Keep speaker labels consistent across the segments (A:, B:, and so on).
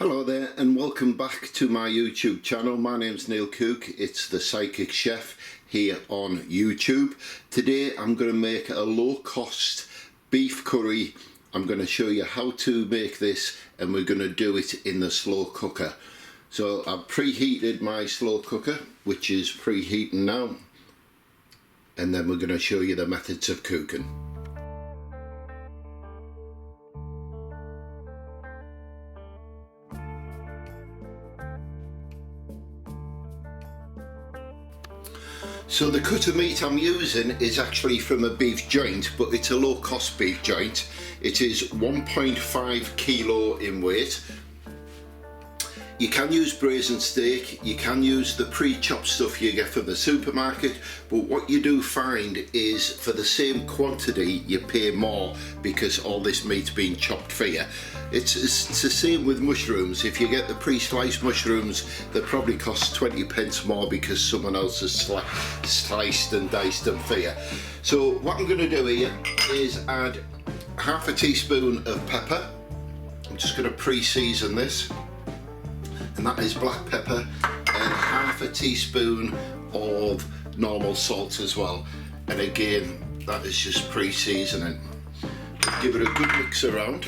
A: Hello there and welcome back to my YouTube channel. My name's Neil Cook. It's the Psychic Chef here on YouTube. Today I'm going to make a low cost beef curry. I'm going to show you how to make this and we're going to do it in the slow cooker. So I've preheated my slow cooker, which is preheating now, and then we're going to show you the methods of cooking. So the cut of meat I'm using is actually from a beef joint, but it's a low cost beef joint. It is 1.5 kilo in weight. You can use braised steak, you can use the pre-chopped stuff you get from the supermarket, but what you do find is for the same quantity you pay more because all this meat's been chopped for you. It's the same with mushrooms. If you get the pre-sliced mushrooms, they probably cost 20 pence more because someone else has sliced and diced them for you. So what I'm going to do here is add half a teaspoon of pepper. I'm just going to pre-season this. And that is black pepper, and half a teaspoon of normal salt as well. And again, that is just pre-seasoning. Give it a good mix around.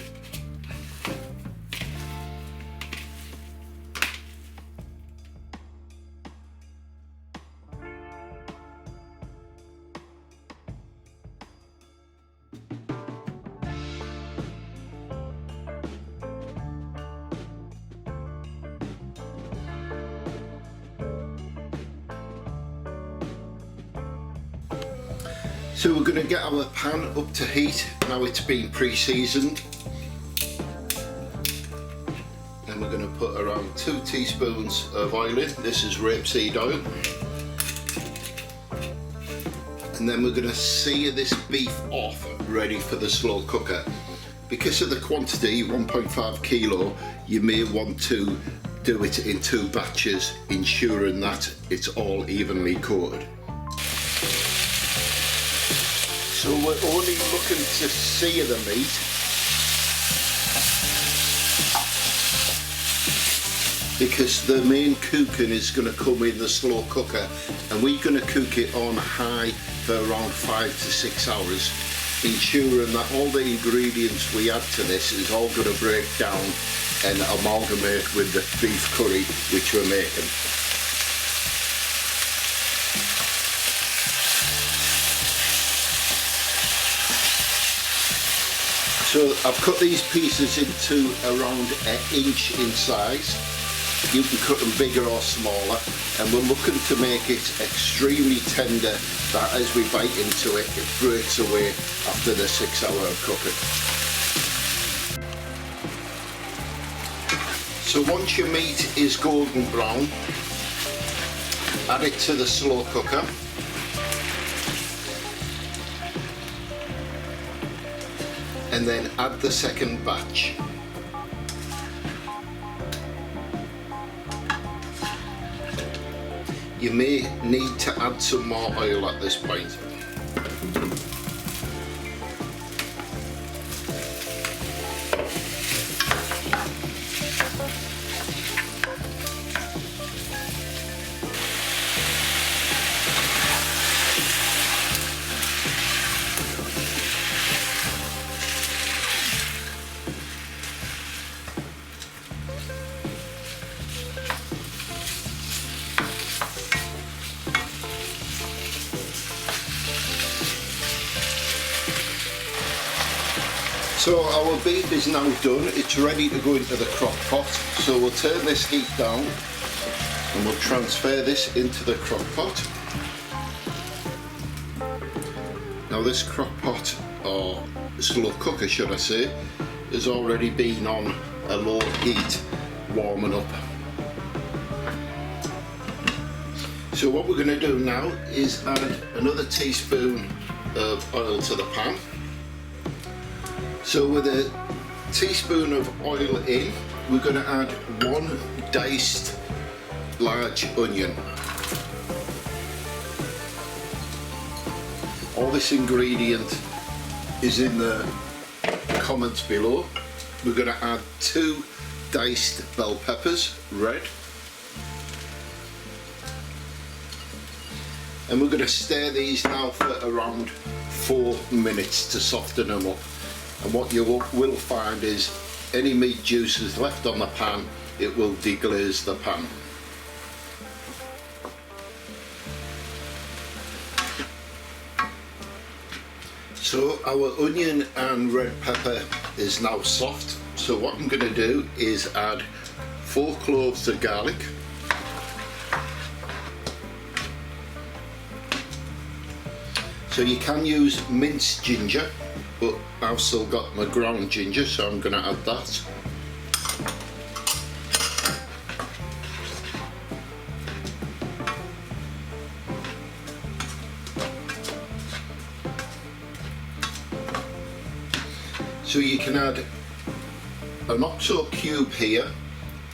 A: So we're going to get our pan up to heat. Now it's been pre-seasoned. And we're going to put around 2 teaspoons of oil in. This is rapeseed oil. And then we're going to sear this beef off, ready for the slow cooker. Because of the quantity, 1.5 kilo, you may want to do it in 2 batches, ensuring that it's all evenly coated. So we're only looking to sear the meat. Because the main cooking is going to come in the slow cooker, and we're going to cook it on high for around 5 to 6 hours, ensuring that all the ingredients we add to this is all going to break down and amalgamate with the beef curry which we're making. So I've cut these pieces into around 1 inch in size. You can cut them bigger or smaller, and we're looking to make it extremely tender that as we bite into it, it breaks away after the 6 hour of cooking. So once your meat is golden brown, add it to the slow cooker. And then add the second batch. You may need to add some more oil at this point. So our beef is now done, it's ready to go into the crock pot. So we'll turn this heat down and we'll transfer this into the crock pot. Now this crock pot, or slow cooker should I say, has already been on a low heat warming up. So what we're going to do now is add another teaspoon of oil to the pan. So with a teaspoon of oil in, we're going to add 1 diced large onion. All this ingredient is in the comments below. We're going to add 2 diced bell peppers, red. And we're going to stir these now for around 4 minutes to soften them up. And what you will find is any meat juices left on the pan, it will deglaze the pan. So our onion and red pepper is now soft. So what I'm going to do is add 4 cloves of garlic. So you can use minced ginger, but I've still got my ground ginger, so I'm going to add that. So you can add an oxo cube here,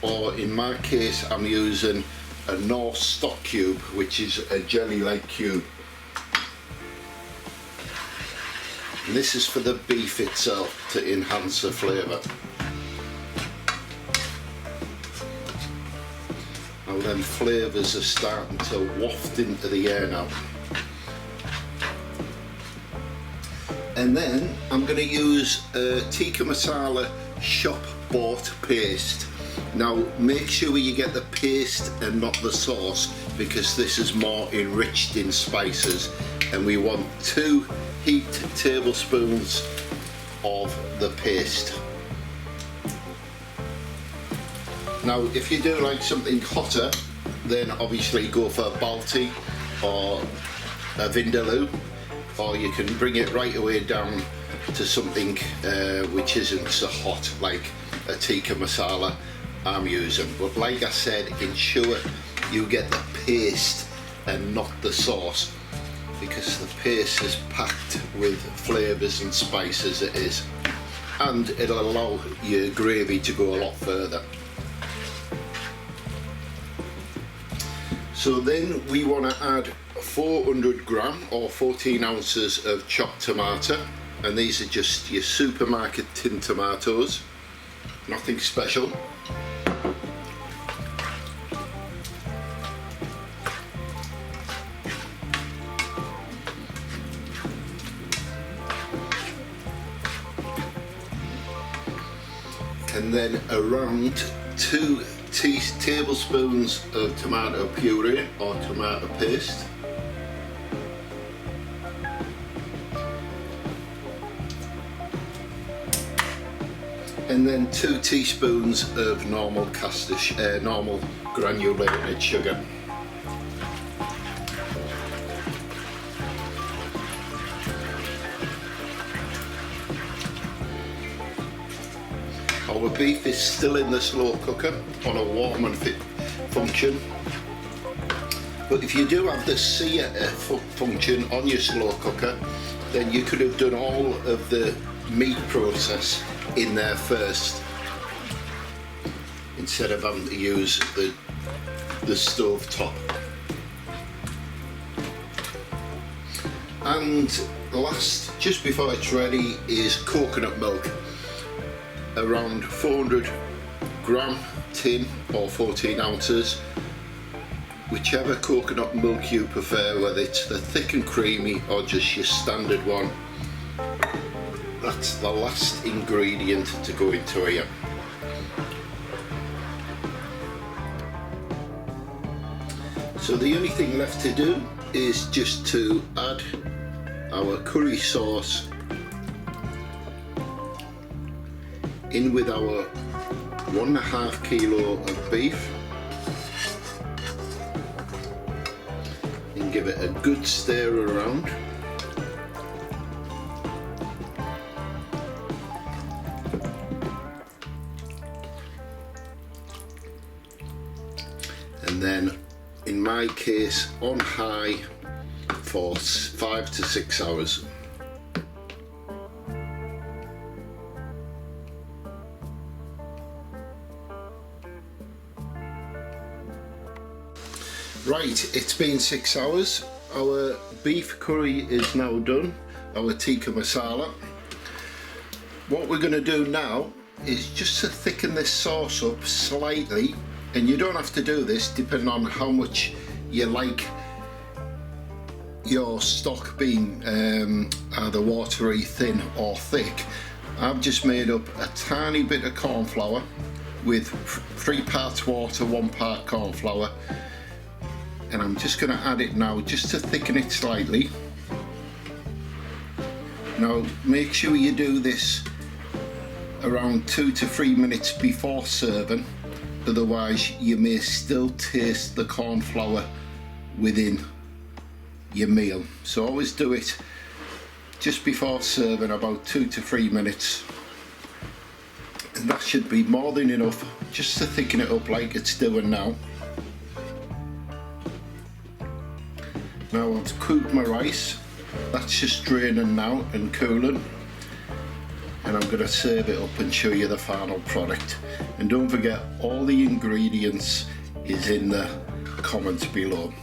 A: or in my case I'm using a North stock cube, which is a jelly-like cube. And this is for the beef itself to enhance the flavour. Now them flavours are starting to waft into the air now. And then I'm going to use a Tikka Masala shop bought paste. Now make sure you get the paste and not the sauce, because this is more enriched in spices, and we want 2 heaped tablespoons of the paste. Now if you do like something hotter, then obviously go for a Balti or a Vindaloo, or you can bring it right away down to something which isn't so hot, like a Tikka Masala I'm using. But like I said, ensure you get the paste and not the sauce, because the paste is packed with flavours and spices it is, and it'll allow your gravy to go a lot further. So then we want to add 400 gram or 14 ounces of chopped tomato, and these are just your supermarket tin tomatoes, nothing special. And then around 2 tablespoons of tomato puree or tomato paste. And then 2 teaspoons of normal normal granulated sugar. Our beef is still in the slow cooker on a warm and fit function, but if you do have the sear function on your slow cooker, then you could have done all of the meat process in there first, instead of having to use the stove top. And last, just before it's ready, is coconut milk. Around 400 gram tin or 14 ounces, whichever coconut milk you prefer, whether it's the thick and creamy or just your standard one. That's the last ingredient to go into here. So the only thing left to do is just to add our curry sauce in with our 1.5 kilo of beef, and give it a good stir around. And then in my case on high for 5 to 6 hours. Right, it's been 6 hours. Our beef curry is now done, our Tikka Masala. What we're going to do now is just to thicken this sauce up slightly, and you don't have to do this depending on how much you like your stock being either watery, thin or thick. I've just made up a tiny bit of corn flour with 3 parts water, 1 part corn flour, and I'm just going to add it now just to thicken it slightly. Now make sure you do this around 2 to 3 minutes before serving, otherwise you may still taste the corn flour within your meal. So always do it just before serving, about 2 to 3 minutes, and that should be more than enough just to thicken it up like it's doing now. Now I've cooked my rice, that's just draining now and cooling, and I'm going to serve it up and show you the final product. And don't forget, all the ingredients is in the comments below.